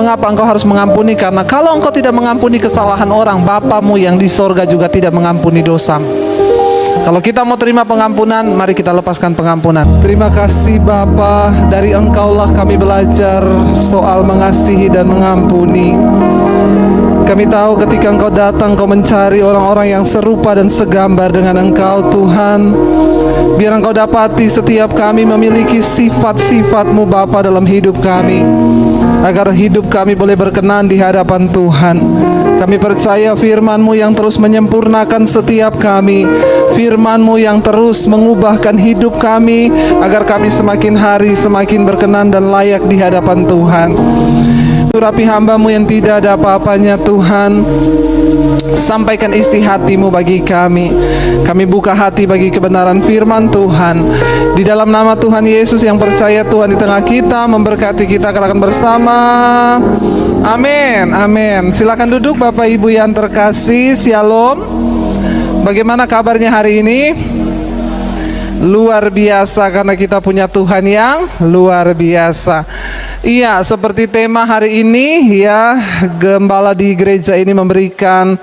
mengapa engkau harus mengampuni? Karena kalau engkau tidak mengampuni kesalahan orang, Bapamu yang di sorga juga tidak mengampuni dosamu. Kalau kita mau terima pengampunan, mari kita lepaskan pengampunan. Terima kasih Bapa, dari Engkaulah kami belajar soal mengasihi dan mengampuni. Kami tahu ketika Engkau datang, Engkau mencari orang-orang yang serupa dan segambar dengan Engkau, Tuhan. Biar Engkau dapati setiap kami memiliki sifat-sifat-Mu Bapa dalam hidup kami, agar hidup kami boleh berkenan di hadapan Tuhan. Kami percaya firman-Mu yang terus menyempurnakan setiap kami, firman-Mu yang terus mengubahkan hidup kami, agar kami semakin hari semakin berkenan dan layak di hadapan Tuhan. Urapi hamba-Mu yang tidak ada apa-apanya Tuhan, sampaikan isi hati-Mu bagi kami. Kami buka hati bagi kebenaran firman Tuhan. Di dalam nama Tuhan Yesus yang percaya Tuhan di tengah kita, memberkati kita, katakan bersama amin, amin. Silakan duduk Bapak Ibu yang terkasih. Shalom. Bagaimana kabarnya hari ini? Luar biasa, karena kita punya Tuhan yang luar biasa. Iya, seperti tema hari ini ya, gembala di gereja ini memberikan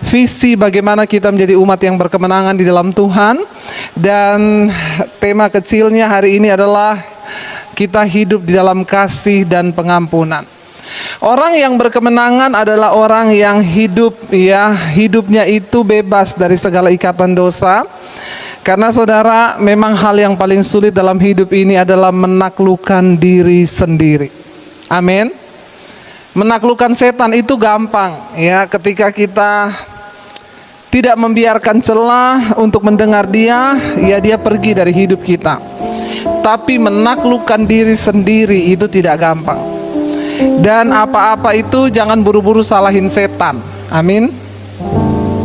visi bagaimana kita menjadi umat yang berkemenangan di dalam Tuhan. Dan tema kecilnya hari ini adalah kita hidup di dalam kasih dan pengampunan. Orang yang berkemenangan adalah orang yang hidup ya, hidupnya itu bebas dari segala ikatan dosa. Karena saudara, memang hal yang paling sulit dalam hidup ini adalah menaklukkan diri sendiri. Amin. Menaklukkan setan itu gampang ya, ketika kita tidak membiarkan celah untuk mendengar dia, ya dia pergi dari hidup kita. Tapi menaklukkan diri sendiri itu tidak gampang. Dan apa-apa itu jangan buru-buru salahin setan. Amin.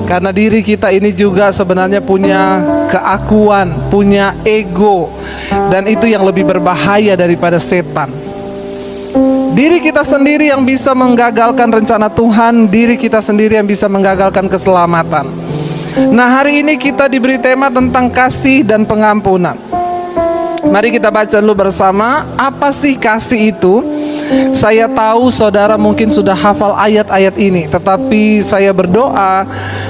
Karena diri kita ini juga sebenarnya punya keakuan, punya ego, dan itu yang lebih berbahaya daripada setan. Diri kita sendiri yang bisa menggagalkan rencana Tuhan, diri kita sendiri yang bisa menggagalkan keselamatan. Nah, hari ini kita diberi tema tentang kasih dan pengampunan. Mari kita baca dulu bersama, apa sih kasih itu? Saya tahu saudara mungkin sudah hafal ayat-ayat ini, tetapi saya berdoa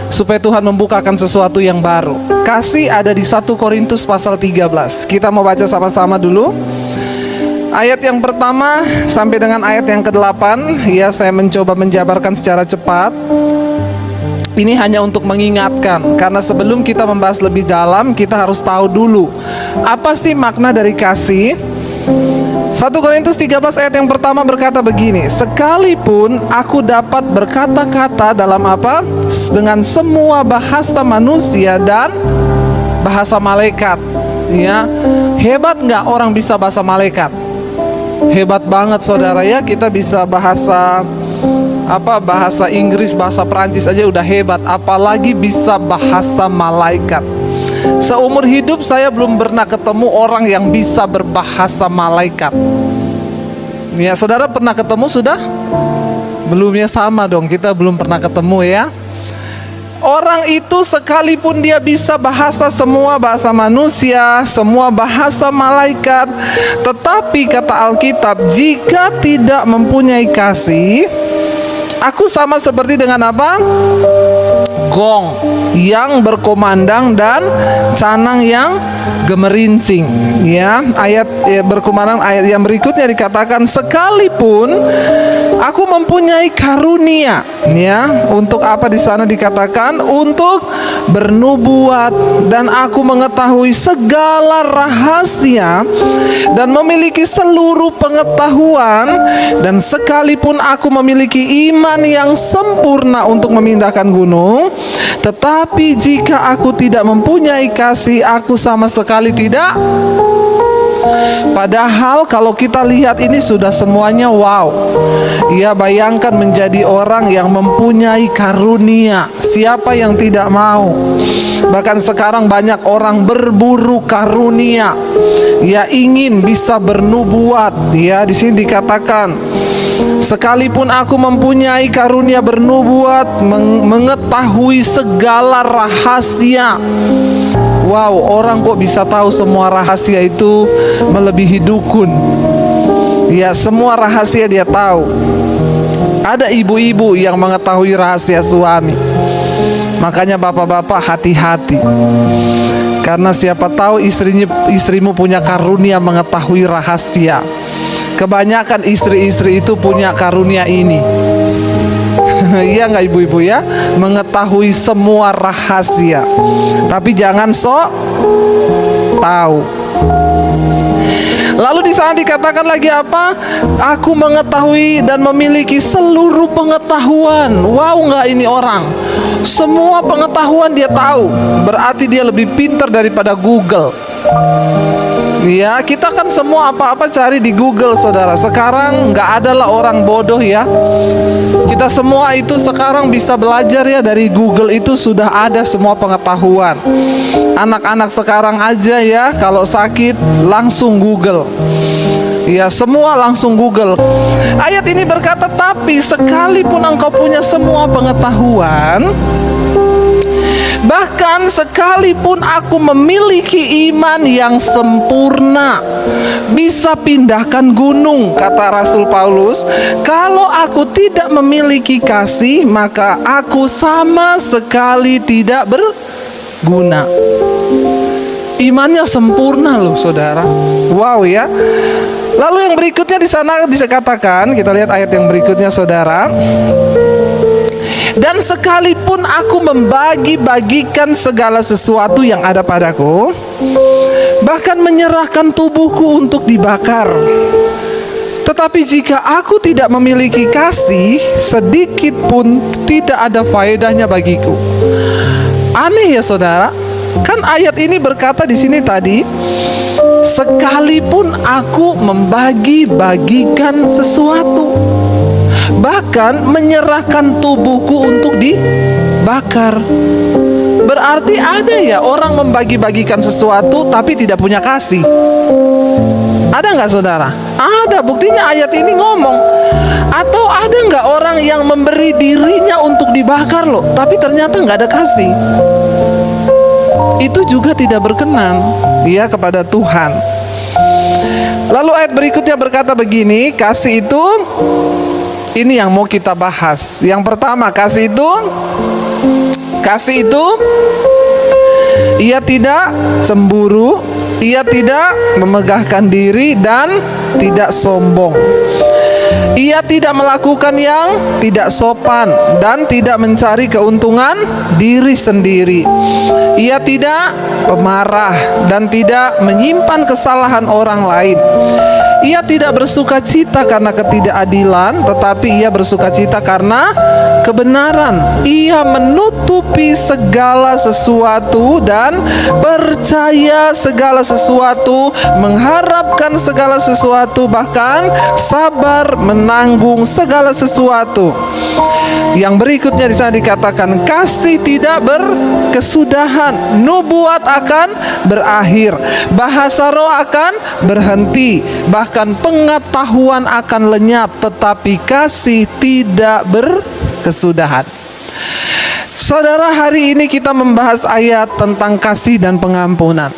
supaya Tuhan membukakan sesuatu yang baru. Kasih ada di 1 Korintus pasal 13. Kita mau baca sama-sama dulu. Ayat yang pertama sampai dengan ayat yang ke-8. Ya, saya mencoba menjabarkan secara cepat. Ini hanya untuk mengingatkan, karena sebelum kita membahas lebih dalam, kita harus tahu dulu apa sih makna dari kasih. 1 Korintus 13 ayat yang pertama berkata begini, sekalipun aku dapat berkata-kata dalam apa? Dengan semua bahasa manusia dan bahasa malaikat. Ya, hebat nggak orang bisa bahasa malaikat? Hebat banget saudara ya, kita bisa bahasa bahasa Inggris, bahasa Perancis aja udah hebat, apalagi bisa bahasa malaikat. Seumur hidup saya belum pernah ketemu orang yang bisa berbahasa malaikat. Ya, saudara pernah ketemu sudah? Belumnya sama dong, kita belum pernah ketemu ya. Orang itu sekalipun dia bisa bahasa semua bahasa manusia, semua bahasa malaikat, tetapi kata Alkitab, jika tidak mempunyai kasih, aku sama seperti dengan apa? Gong yang berkumandang dan canang yang gemerincing. Ya, ayat berkumandang, ayat yang berikutnya dikatakan, sekalipun aku mempunyai karunia, ya, untuk apa di sana dikatakan? Untuk bernubuat, dan aku mengetahui segala rahasia dan memiliki seluruh pengetahuan, dan sekalipun aku memiliki iman yang sempurna untuk memindahkan gunung, tetapi jika aku tidak mempunyai kasih, aku sama sekali tidak. Padahal kalau kita lihat ini sudah semuanya wow. Ya, bayangkan menjadi orang yang mempunyai karunia. Siapa yang tidak mau? Bahkan sekarang banyak orang berburu karunia. Ya, ingin bisa bernubuat. Ya, di sini dikatakan, sekalipun aku mempunyai karunia bernubuat, mengetahui segala rahasia. Wow, orang kok bisa tahu semua rahasia itu melebihi dukun. Ya, semua rahasia dia tahu. Ada ibu-ibu yang mengetahui rahasia suami. Makanya bapak-bapak hati-hati. Karena siapa tahu istrimu punya karunia mengetahui rahasia. Kebanyakan istri-istri itu punya karunia ini. Iya nggak ibu-ibu ya? Mengetahui semua rahasia. Tapi jangan sok tahu. Lalu di sana dikatakan lagi apa? Aku mengetahui dan memiliki seluruh pengetahuan. Wow, nggak ini orang? Semua pengetahuan dia tahu. Berarti dia lebih pintar daripada Google. Ya, kita kan semua apa-apa cari di Google, saudara. Sekarang nggak adalah orang bodoh ya. Kita semua itu sekarang bisa belajar ya, dari Google itu sudah ada semua pengetahuan. Anak-anak sekarang aja ya, kalau sakit langsung Google. Ya, semua langsung Google. Ayat ini berkata, tapi sekalipun engkau punya semua pengetahuan, bahkan sekalipun aku memiliki iman yang sempurna, bisa pindahkan gunung, kata Rasul Paulus, kalau aku tidak memiliki kasih, maka aku sama sekali tidak berguna. Imannya sempurna loh, saudara. Wow ya. Lalu yang berikutnya di sana dikatakan, kita lihat ayat yang berikutnya, saudara. Dan sekalipun aku membagi-bagikan segala sesuatu yang ada padaku, bahkan menyerahkan tubuhku untuk dibakar, tetapi jika aku tidak memiliki kasih, sedikit pun tidak ada faedahnya bagiku. Aneh ya saudara. Kan ayat ini berkata di sini tadi, sekalipun aku membagi-bagikan sesuatu, bahkan menyerahkan tubuhku untuk dibakar. Berarti ada ya orang membagi-bagikan sesuatu tapi tidak punya kasih. Ada nggak saudara? Ada, buktinya ayat ini ngomong. Atau ada nggak orang yang memberi dirinya untuk dibakar loh, tapi ternyata nggak ada kasih? Itu juga tidak berkenan ya kepada Tuhan. Lalu ayat berikutnya berkata begini, kasih itu, ini yang mau kita bahas. Yang pertama, kasih itu ia tidak cemburu, ia tidak memegahkan diri dan tidak sombong. Ia tidak melakukan yang tidak sopan dan tidak mencari keuntungan diri sendiri. Ia tidak pemarah dan tidak menyimpan kesalahan orang lain. Ia tidak bersuka cita karena ketidakadilan, tetapi ia bersuka cita karena kebenaran. Ia menutupi segala sesuatu dan percaya segala sesuatu, mengharapkan segala sesuatu, bahkan sabar menanggung segala sesuatu. Yang berikutnya di sana dikatakan, kasih tidak berkesudahan, nubuat akan berakhir, bahasa roh akan berhenti, bahkan pengetahuan akan lenyap, tetapi kasih tidak berkesudahan. Saudara, hari ini kita membahas ayat tentang kasih dan pengampunan.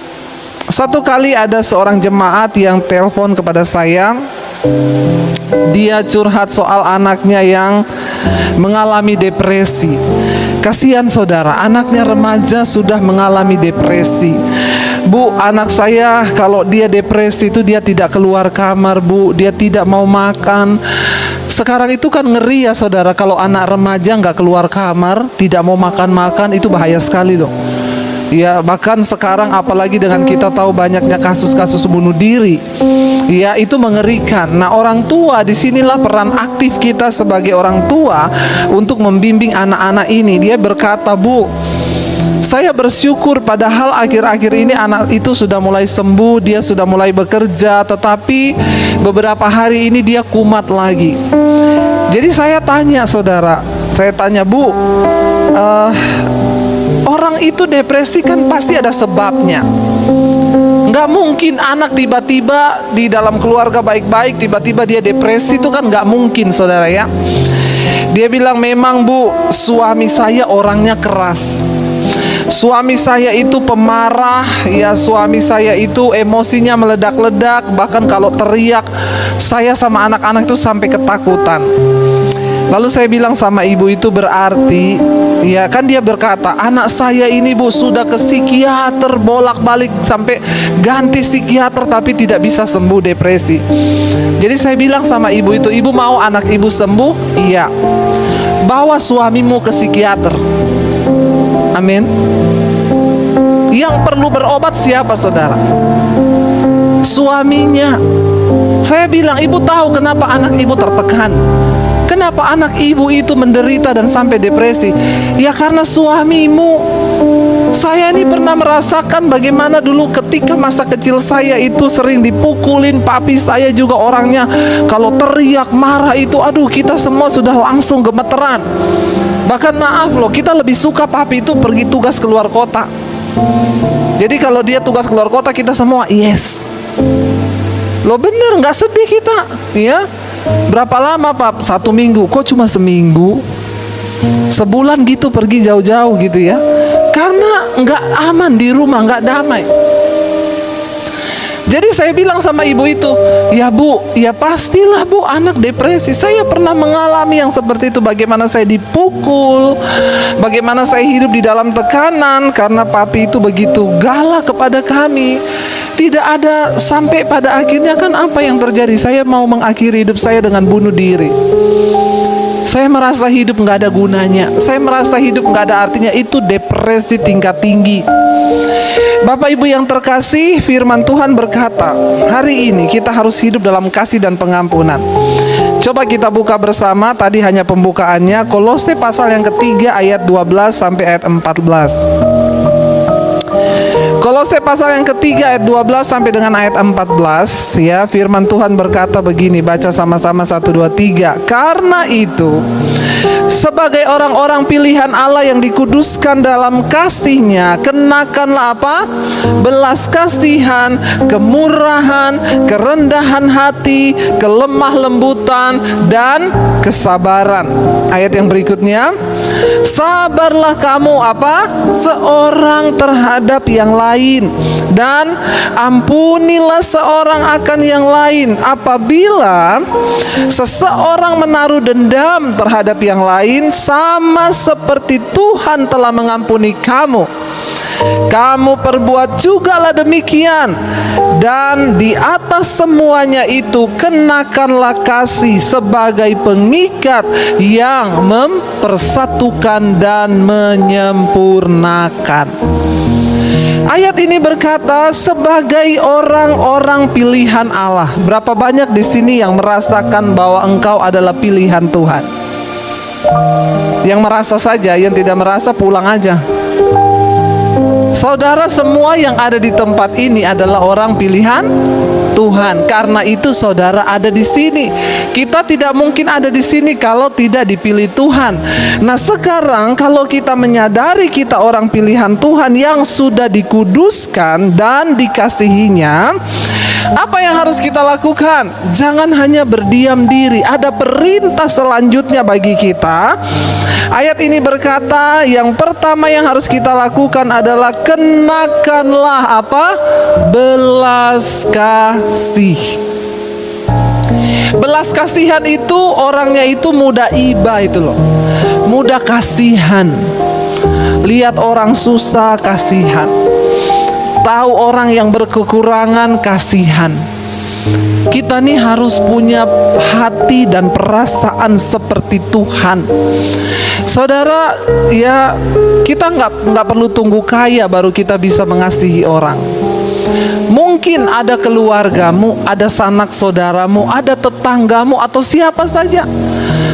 Satu kali ada seorang jemaat yang telepon kepada saya. Dia curhat soal anaknya yang mengalami depresi. Kasihan saudara, anaknya remaja sudah mengalami depresi. Bu, anak saya kalau dia depresi itu dia tidak keluar kamar, Bu. Dia tidak mau makan. Sekarang itu kan ngeri ya saudara, kalau anak remaja nggak keluar kamar, tidak mau makan-makan, itu bahaya sekali loh. Ya, bahkan sekarang apalagi dengan kita tahu banyaknya kasus-kasus bunuh diri. Ya, itu mengerikan. Nah, orang tua, disinilah peran aktif kita sebagai orang tua untuk membimbing anak-anak ini. Dia berkata, Bu, saya bersyukur padahal akhir-akhir ini anak itu sudah mulai sembuh, dia sudah mulai bekerja, tetapi beberapa hari ini dia kumat lagi. Jadi saya tanya saudara, Bu, orang itu depresi kan pasti ada sebabnya. Nggak mungkin anak tiba-tiba di dalam keluarga baik-baik, tiba-tiba dia depresi, itu kan nggak mungkin saudara ya. Dia bilang, memang Bu, suami saya orangnya keras. Suami saya itu pemarah, ya, suami saya itu emosinya meledak-ledak. Bahkan kalau teriak, saya sama anak-anak itu sampai ketakutan. Lalu saya bilang sama ibu itu, berarti ya kan dia berkata, anak saya ini bu sudah ke psikiater bolak-balik sampai ganti psikiater tapi tidak bisa sembuh depresi. Jadi saya bilang sama ibu itu, ibu mau anak ibu sembuh? Iya. Bawa suamimu ke psikiater. Amin. Yang perlu berobat siapa saudara? Suaminya. Saya bilang, ibu tahu kenapa anak ibu tertekan? Kenapa anak ibu itu menderita dan sampai depresi? Ya karena suamimu. Saya ini pernah merasakan bagaimana dulu ketika masa kecil saya itu sering dipukulin. Papi saya juga orangnya kalau teriak marah itu, aduh kita semua sudah langsung gemeteran. Bahkan maaf loh, kita lebih suka papi itu pergi tugas keluar kota. Jadi kalau dia tugas keluar kota, kita semua yes. Lo bener, nggak sedih kita, ya? Berapa lama Pak? 1 minggu. Kok cuma seminggu? Sebulan gitu pergi jauh-jauh gitu ya? Karena nggak aman di rumah, nggak damai. Jadi saya bilang sama ibu itu, ya bu, ya pastilah bu anak depresi. Saya pernah mengalami yang seperti itu. Bagaimana saya dipukul, bagaimana saya hidup di dalam tekanan karena papi itu begitu galak kepada kami. Tidak ada, sampai pada akhirnya kan apa yang terjadi? Saya mau mengakhiri hidup saya dengan bunuh diri. Saya merasa hidup nggak ada gunanya. Saya merasa hidup nggak ada artinya. Itu depresi tingkat tinggi. Bapak Ibu yang terkasih, firman Tuhan berkata, hari ini kita harus hidup dalam kasih dan pengampunan. Coba kita buka bersama, tadi hanya pembukaannya, Kolose pasal yang ketiga ayat 12 sampai ayat 14. Kolose pasal yang ketiga ayat 12 sampai dengan ayat 14 ya, firman Tuhan berkata begini, baca sama-sama 1, 2, 3. Karena itu, sebagai orang-orang pilihan Allah yang dikuduskan dalam kasih-Nya, kenakanlah apa? Belas kasihan, kemurahan, kerendahan hati, kelemah lembutan, dan kesabaran. Ayat yang berikutnya, sabarlah kamu apa? Seorang terhadap yang lain, dan ampunilah seorang akan yang lain apabila seseorang menaruh dendam terhadap yang lain, sama seperti Tuhan telah mengampuni kamu. Kamu perbuat jugalah demikian. Dan di atas semuanya itu kenakanlah kasih sebagai pengikat yang mempersatukan dan menyempurnakan. Ayat ini berkata sebagai orang-orang pilihan Allah. Berapa banyak di sini yang merasakan bahwa engkau adalah pilihan Tuhan? Yang merasa saja, yang tidak merasa pulang aja. Saudara semua yang ada di tempat ini adalah orang pilihan Tuhan. Karena itu saudara ada di sini. Kita tidak mungkin ada di sini kalau tidak dipilih Tuhan. Nah sekarang kalau kita menyadari kita orang pilihan Tuhan yang sudah dikuduskan dan dikasihinya, apa yang harus kita lakukan? Jangan hanya berdiam diri. Ada perintah selanjutnya bagi kita. Ayat ini berkata, yang pertama yang harus kita lakukan adalah kenakanlah apa? Belas kasih. Belas kasihan itu orangnya itu mudah iba itu loh. Mudah kasihan. Lihat orang susah, kasihan. Tahu orang yang berkekurangan, kasihan. Kita nih harus punya hati dan perasaan seperti Tuhan. Saudara, ya kita nggak perlu tunggu kaya baru kita bisa mengasihi orang. Mungkin ada keluargamu, ada sanak saudaramu, ada tetanggamu, atau siapa saja.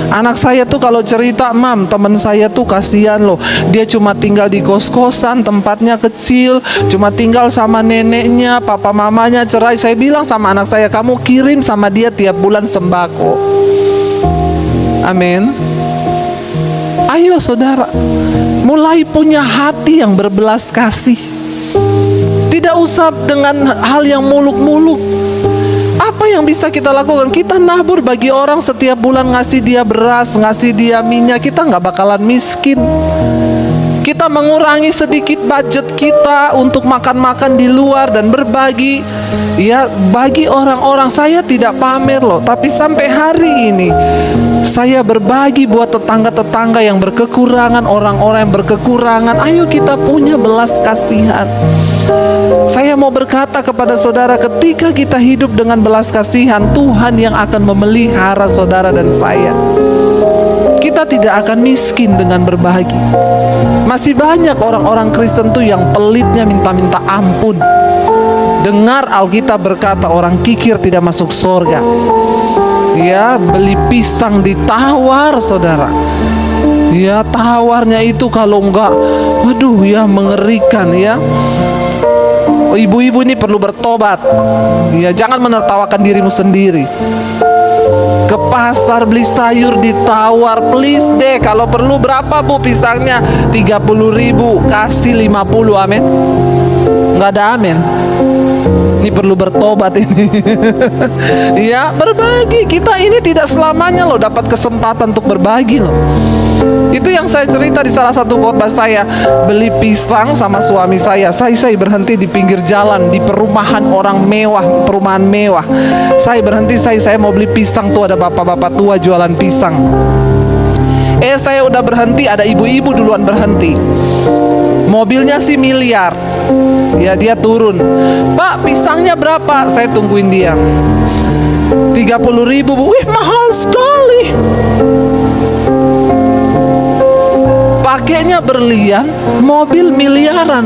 Anak saya tuh kalau cerita, mam, teman saya tuh kasihan loh. Dia cuma tinggal di kos-kosan, tempatnya kecil, cuma tinggal sama neneknya, papa mamanya cerai. Saya bilang sama anak saya, kamu kirim sama dia tiap bulan sembako. Amin. Ayo saudara, mulai punya hati yang berbelas kasih. Tidak usah dengan hal yang muluk-muluk. Apa yang bisa kita lakukan? Kita nabur bagi orang setiap bulan, ngasih dia beras, ngasih dia minyak. Kita nggak bakalan miskin. Kita mengurangi sedikit budget kita untuk makan-makan di luar dan berbagi. Ya, bagi orang-orang. Saya tidak pamer loh, tapi sampai hari ini Saya berbagi buat tetangga-tetangga yang berkekurangan, orang-orang yang berkekurangan. Ayo kita punya belas kasihan. Saya mau berkata kepada saudara, ketika kita hidup dengan belas kasihan, Tuhan yang akan memelihara saudara dan saya. Kita tidak akan miskin dengan berbagi. Masih banyak orang-orang Kristen tuh yang pelitnya minta-minta ampun. Dengar Alkitab berkata orang kikir tidak masuk surga. Ya, beli pisang ditawar saudara. Ya, tawarnya itu kalau enggak, waduh ya, mengerikan ya. Ibu-ibu ini perlu bertobat. Ya, jangan menertawakan dirimu sendiri. Ke pasar beli sayur ditawar, please deh. Kalau perlu berapa bu pisangnya? 30.000, kasih 50, amin. Nggak ada amin. Ini perlu bertobat ini. Ya, berbagi. Kita ini tidak selamanya loh dapat kesempatan untuk berbagi loh. Itu yang saya cerita di salah satu khotbah saya. Beli pisang sama suami saya. Saya berhenti di pinggir jalan, di perumahan orang mewah, perumahan mewah. Saya berhenti, saya mau beli pisang. Tuh ada bapak-bapak tua jualan pisang. Saya udah berhenti, ada ibu-ibu duluan berhenti. Mobilnya sih miliar. Ya, dia turun. Pak, pisangnya berapa? Saya tungguin dia. 30.000 bu. Wih, mahal sekali. Pakainya berlian, mobil miliaran,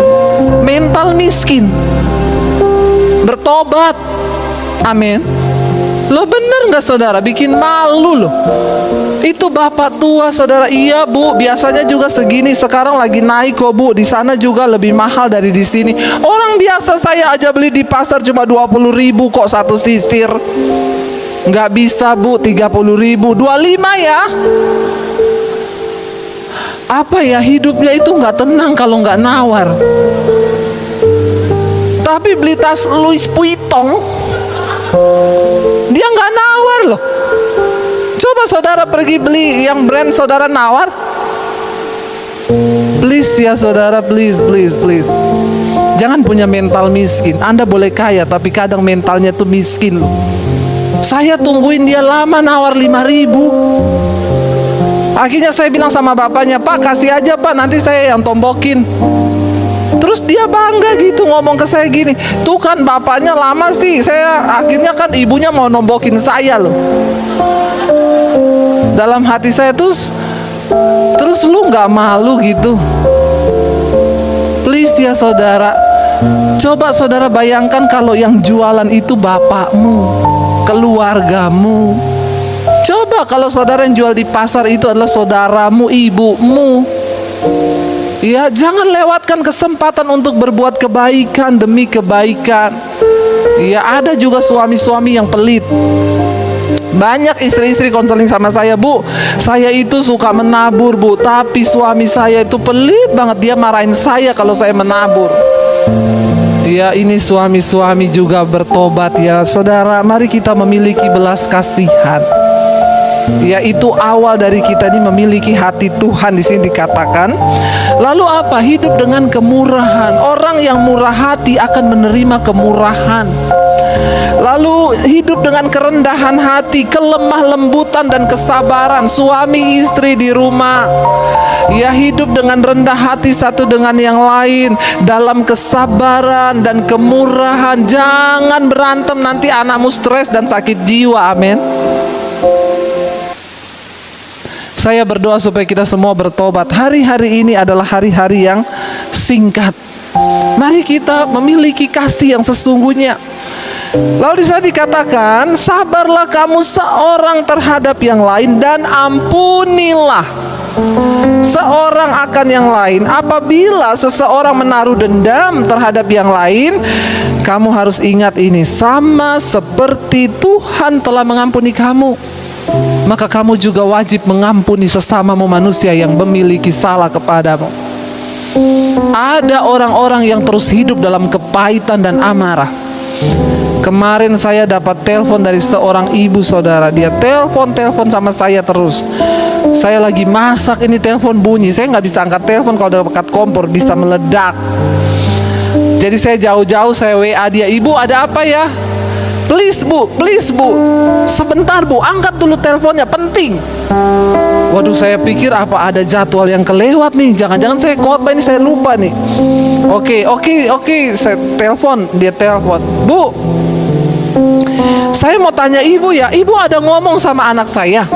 mental miskin. Bertobat. Amin. Lo bener gak saudara? Bikin malu loh. Itu bapak tua saudara. Iya bu, biasanya juga segini. Sekarang lagi naik kok bu. Di sana juga lebih mahal dari di sini. Orang biasa saya aja beli di pasar cuma 20.000 kok satu sisir. Nggak bisa bu, 30.000, 25 ya. Apa ya, hidupnya itu nggak tenang kalau nggak nawar. Tapi beli tas Louis Vuitton, dia nggak nawar loh. Coba saudara pergi beli yang brand saudara nawar. Please ya saudara, please. Jangan punya mental miskin. Anda boleh kaya tapi kadang mentalnya tuh miskin loh. Saya tungguin dia lama nawar 5.000. Akhirnya saya bilang sama bapaknya, Pak kasih aja pak, nanti saya yang tombokin. Terus dia bangga gitu ngomong ke saya gini, tuh kan bapaknya lama sih. Saya akhirnya kan ibunya mau nombokin saya loh. Dalam hati saya terus lu nggak malu gitu? Please ya saudara, coba saudara bayangkan kalau yang jualan itu bapakmu, keluargamu. Coba kalau saudara yang jual di pasar itu adalah saudaramu, ibumu. Ya, jangan lewatkan kesempatan untuk berbuat kebaikan demi kebaikan. Ya, ada juga suami-suami yang pelit. Banyak istri-istri konseling sama saya, Bu, saya itu suka menabur bu, tapi suami saya itu pelit banget. Dia marahin saya kalau saya menabur. Ya, ini suami-suami juga bertobat ya saudara. Mari kita memiliki belas kasihan. Ya, itu awal dari kita ini memiliki hati Tuhan. Di sini dikatakan, lalu apa? Hidup dengan kemurahan. Orang yang murah hati akan menerima kemurahan. Lalu hidup dengan kerendahan hati, kelemah lembutan dan kesabaran. Suami istri di rumah, ya, hidup dengan rendah hati satu dengan yang lain, dalam kesabaran dan kemurahan. Jangan berantem, nanti anakmu stres dan sakit jiwa. Amin. Saya berdoa supaya kita semua bertobat. Hari-hari ini adalah hari-hari yang singkat. Mari kita memiliki kasih yang sesungguhnya. Lalu di sana dikatakan, sabarlah kamu seorang terhadap yang lain dan ampunilah seorang akan yang lain. Apabila seseorang menaruh dendam terhadap yang lain, kamu harus ingat ini, sama seperti Tuhan telah mengampuni kamu, maka kamu juga wajib mengampuni sesamamu manusia yang memiliki salah kepadamu. Ada orang-orang yang terus hidup dalam kepahitan dan amarah. Kemarin saya dapat telepon dari seorang ibu saudara. Dia telepon sama saya terus. Saya lagi masak, ini telepon bunyi. Saya nggak bisa angkat telepon kalau dekat kompor, bisa meledak. Jadi saya jauh-jauh, saya WA dia, ibu ada apa ya? Please bu, sebentar bu, angkat dulu teleponnya, penting. Waduh, saya pikir apa ada jadwal yang kelewat nih, jangan-jangan saya khotbah ini saya lupa nih. Oke, saya telepon, dia telepon. Bu, saya mau tanya ibu ya, ibu ada ngomong sama anak saya.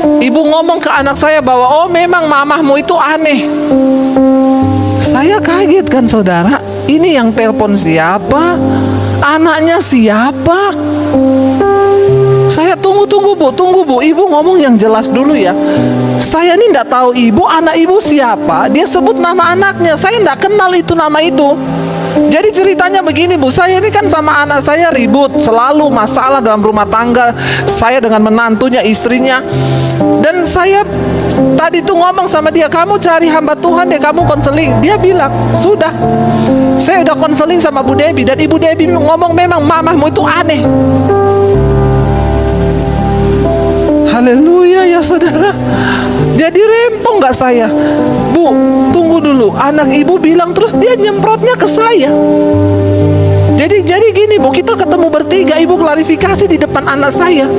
Ibu ngomong ke anak saya bahwa oh memang mamahmu itu aneh. Saya kaget kan saudara, ini yang telepon siapa? Anaknya siapa? Saya tunggu bu, ibu ngomong yang jelas dulu ya. Saya ini tidak tahu ibu, anak ibu siapa. Dia sebut nama anaknya, saya tidak kenal itu nama itu. Jadi ceritanya begini bu, saya ini kan sama anak saya ribut, selalu masalah dalam rumah tangga. Saya dengan menantunya, istrinya. Dan saya tadi tuh ngomong sama dia, kamu cari hamba Tuhan deh, kamu konseling. Dia bilang, sudah, saya udah konseling sama Bu Debbie. Dan Ibu Debbie ngomong memang mamahmu itu aneh. Haleluya ya saudara. Jadi rempong gak saya? Bu, tunggu dulu, anak ibu bilang, terus dia nyemprotnya ke saya. Jadi gini bu, kita ketemu bertiga, ibu klarifikasi di depan anak saya.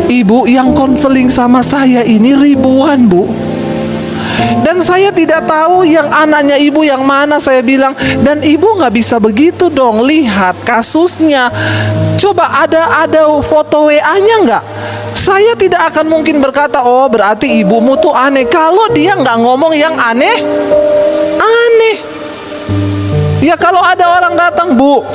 Ibu yang konseling sama saya ini ribuan bu, dan saya tidak tahu yang anaknya ibu yang mana. Saya bilang, dan ibu nggak bisa begitu dong, lihat kasusnya. Coba ada foto WA-nya nggak? Saya tidak akan mungkin berkata, oh berarti ibumu tuh aneh, kalau dia nggak ngomong yang aneh. Ya kalau ada orang datang, bu,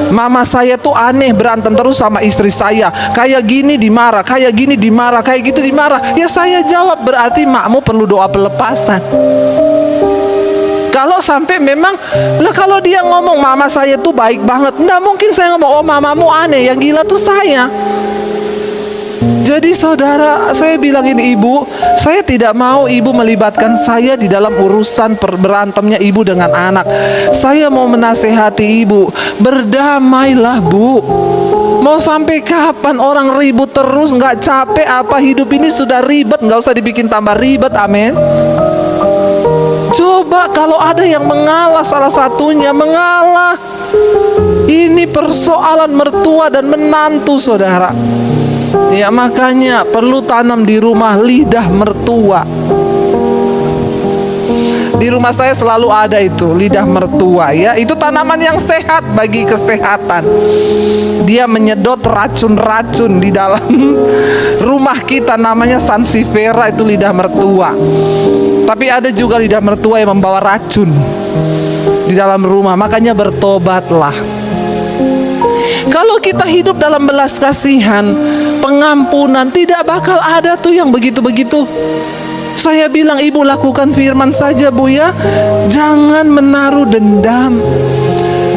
mama saya tuh aneh, berantem terus sama istri saya, kayak gini dimarah, kayak gini dimarah, kayak gitu dimarah. Ya saya jawab, berarti makmu perlu doa pelepasan. Kalau sampai memang, lah kalau dia ngomong mama saya tuh baik banget, nggak mungkin saya ngomong, oh mamamu aneh, yang gila tuh saya. Jadi saudara, saya bilang ini ibu, saya tidak mau ibu melibatkan saya di dalam urusan berantemnya ibu dengan anak. Saya mau menasehati ibu, berdamailah bu. Mau sampai kapan orang ribut terus, nggak capek apa? Hidup ini sudah ribet, nggak usah dibikin tambah ribet, amin. Coba kalau ada yang mengalah, salah satunya mengalah. Ini persoalan mertua dan menantu saudara. Ya makanya perlu tanam di rumah lidah mertua. Di rumah saya selalu ada itu lidah mertua ya. Itu tanaman yang sehat bagi kesehatan. Dia menyedot racun-racun di dalam rumah kita, namanya sansifera, itu lidah mertua. Tapi ada juga lidah mertua yang membawa racun di dalam rumah. Makanya bertobatlah. Kalau kita hidup dalam belas kasihan, pengampunan, tidak bakal ada tuh yang begitu-begitu. Saya bilang, ibu lakukan firman saja bu ya, jangan menaruh dendam.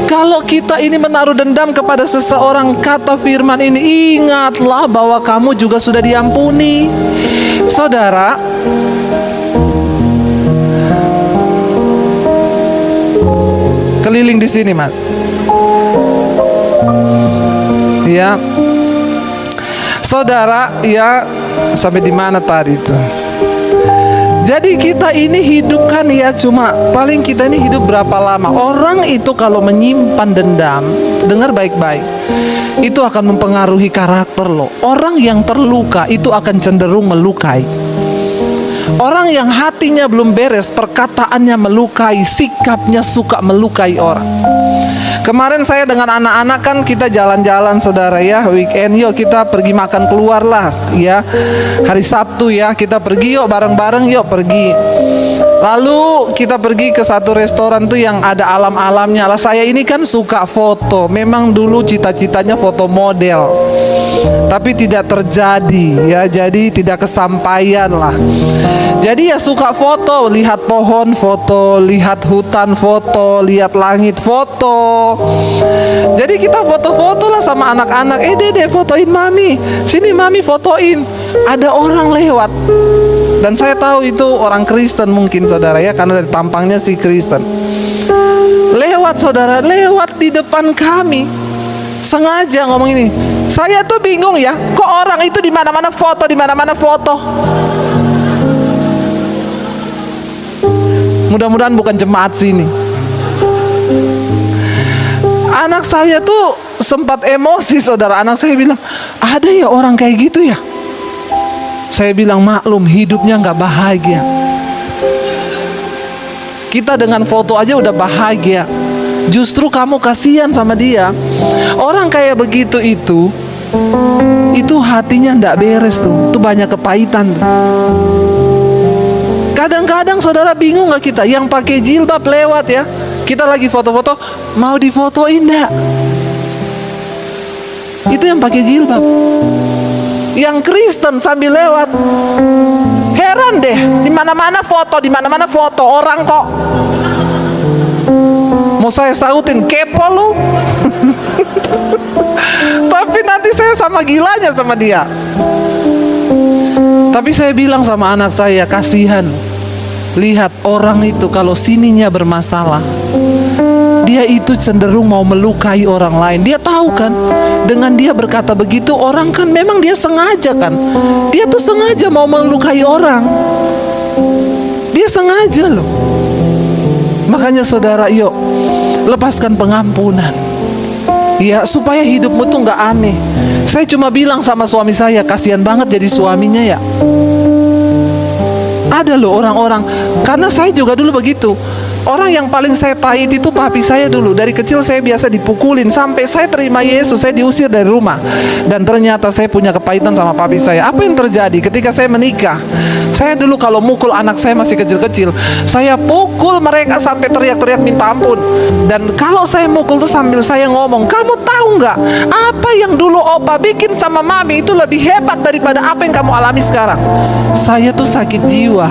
Kalau kita ini menaruh dendam kepada seseorang, kata firman ini, ingatlah bahwa kamu juga sudah diampuni. Saudara, keliling di sini mas. Ya, saudara, ya sampai di mana tadi itu? Jadi kita ini hidup kan ya, cuma paling kita ini hidup berapa lama? Orang itu kalau menyimpan dendam, dengar baik-baik, itu akan mempengaruhi karakter lo. Orang yang terluka itu akan cenderung melukai. Orang yang hatinya belum beres, perkataannya melukai, sikapnya suka melukai orang. Kemarin saya dengan anak-anak kan kita jalan-jalan saudara ya, weekend, yuk kita pergi makan keluar lah ya. Hari Sabtu ya, kita pergi yuk bareng-bareng, yuk pergi. Lalu kita pergi ke satu restoran tuh yang ada alam-alamnya. Lah saya ini kan suka foto, memang dulu cita-citanya foto model, tapi tidak terjadi ya, jadi tidak kesampaian lah. Jadi ya suka foto, lihat pohon foto, lihat hutan foto, lihat langit foto. Jadi kita foto-foto lah sama anak-anak. Dede fotoin mami, sini mami fotoin. Ada orang lewat, dan saya tahu itu orang Kristen mungkin saudara ya, karena dari tampangnya si Kristen. Lewat saudara, lewat di depan kami, sengaja ngomong ini. Saya tuh bingung ya, kok orang itu di mana-mana foto, di mana-mana foto. Mudah-mudahan bukan jemaat sini. Anak saya tuh sempat emosi saudara. Anak saya bilang, ada ya orang kayak gitu ya? Saya bilang, maklum, hidupnya nggak bahagia. Kita dengan foto aja udah bahagia. Justru kamu kasihan sama dia. Orang kayak begitu itu hatinya ndak beres tuh. Itu banyak kepahitan tuh. Kadang-kadang saudara bingung gak kita? Yang pakai jilbab lewat ya, kita lagi foto-foto, mau difotoin ndak? Itu yang pakai jilbab. Yang Kristen sambil lewat, heran deh, di mana-mana foto orang kok. Mau saya sautin, kepo lu. Tapi nanti saya sama gilanya sama dia. Tapi saya bilang sama anak saya, kasihan. Lihat orang itu kalau sininya bermasalah, dia itu cenderung mau melukai orang lain. Dia tahu kan, dengan dia berkata begitu, orang kan memang dia sengaja kan. Dia tuh sengaja mau melukai orang. Dia sengaja loh. Makanya saudara, yuk lepaskan pengampunan. Ya, supaya hidupmu tuh gak aneh. Saya cuma bilang sama suami saya, kasihan banget jadi suaminya ya. Ada loh orang-orang, karena saya juga dulu begitu. Orang yang paling saya pahit itu papi saya dulu. Dari kecil saya biasa dipukulin. Sampai saya terima Yesus, saya diusir dari rumah. Dan ternyata saya punya kepahitan sama papi saya. Apa yang terjadi ketika saya menikah? Saya dulu kalau mukul anak saya masih kecil-kecil, saya pukul mereka sampai teriak-teriak minta ampun. Dan kalau saya mukul tuh sambil saya ngomong, kamu tahu nggak, apa yang dulu opa bikin sama mami itu lebih hebat daripada apa yang kamu alami sekarang. Saya tuh sakit jiwa.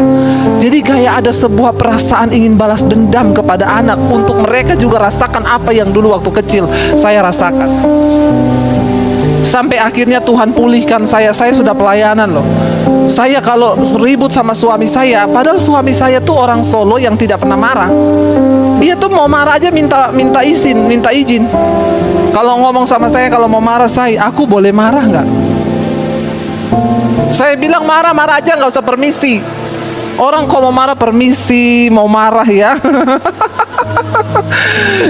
Jadi kayak ada sebuah perasaan ingin balas dendam kepada anak, untuk mereka juga rasakan apa yang dulu waktu kecil saya rasakan. Sampai akhirnya Tuhan pulihkan saya. Saya sudah pelayanan loh. Saya kalau ribut sama suami saya, padahal suami saya tuh orang Solo yang tidak pernah marah. Dia tuh mau marah aja minta izin. Kalau ngomong sama saya, kalau mau marah saya, aku boleh marah nggak? Saya bilang marah aja, nggak usah permisi. Orang kok mau marah permisi, mau marah ya.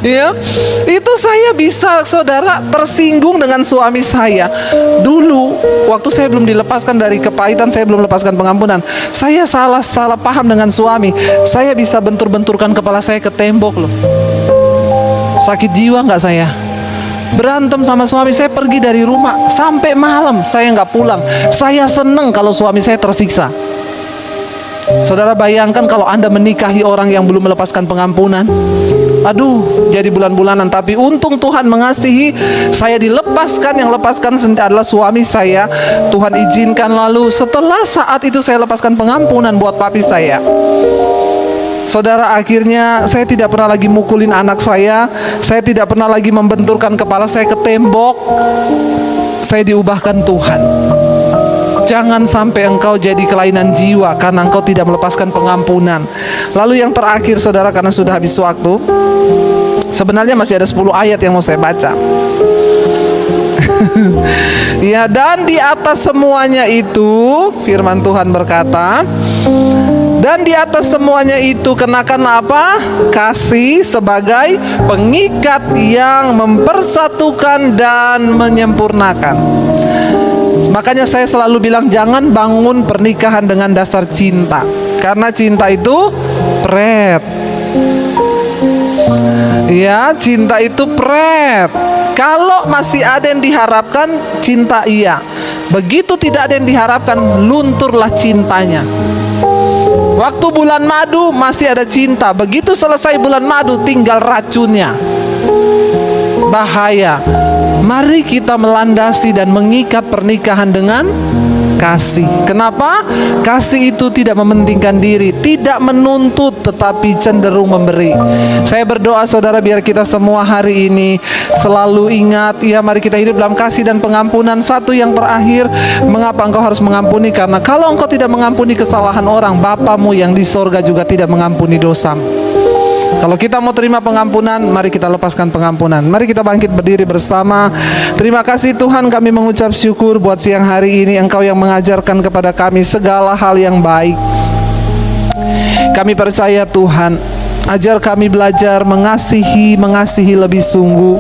Ya, itu saya bisa saudara tersinggung dengan suami saya. Dulu waktu saya belum dilepaskan dari kepahitan, saya belum lepaskan pengampunan, saya salah paham dengan suami. Saya bisa bentur-benturkan kepala saya ke tembok loh. Sakit jiwa nggak saya? Berantem sama suami saya, pergi dari rumah sampai malam saya nggak pulang. Saya seneng kalau suami saya tersiksa. Saudara bayangkan kalau Anda menikahi orang yang belum melepaskan pengampunan. Aduh, jadi bulan-bulanan. Tapi untung Tuhan mengasihi, saya dilepaskan. Yang lepaskan adalah suami saya. Tuhan izinkan, lalu setelah saat itu saya lepaskan pengampunan buat papi saya. Saudara, akhirnya saya tidak pernah lagi mukulin anak saya. Saya tidak pernah lagi membenturkan kepala saya ke tembok. Saya diubahkan Tuhan. Jangan sampai engkau jadi kelainan jiwa karena engkau tidak melepaskan pengampunan. Lalu yang terakhir saudara, karena sudah habis waktu, sebenarnya masih ada 10 ayat yang mau saya baca. Ya, dan di atas semuanya itu, firman Tuhan berkata, dan di atas semuanya itu kenakan apa? Kasih sebagai pengikat yang mempersatukan dan menyempurnakan. Makanya saya selalu bilang, jangan bangun pernikahan dengan dasar cinta, karena cinta itu pret. Ya, cinta itu pret. Kalau masih ada yang diharapkan, cinta iya. Begitu tidak ada yang diharapkan, lunturlah cintanya. Waktu bulan madu masih ada cinta. Begitu selesai bulan madu, tinggal racunnya. Bahaya. Mari kita melandasi dan mengikat pernikahan dengan kasih. Kenapa? Kasih itu tidak mementingkan diri, tidak menuntut, tetapi cenderung memberi. Saya berdoa saudara, biar kita semua hari ini selalu ingat, ya mari kita hidup dalam kasih dan pengampunan. Satu yang terakhir, mengapa engkau harus mengampuni? Karena kalau engkau tidak mengampuni kesalahan orang, Bapamu yang di sorga juga tidak mengampuni dosamu. Kalau kita mau terima pengampunan, mari kita lepaskan pengampunan. Mari kita bangkit berdiri bersama. Terima kasih Tuhan, kami mengucap syukur buat siang hari ini. Engkau yang mengajarkan kepada kami segala hal yang baik. Kami percaya Tuhan, ajar kami belajar mengasihi lebih sungguh.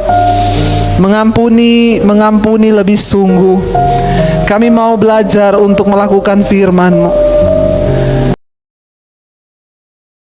mengampuni lebih sungguh. Kami mau belajar untuk melakukan firman-Mu.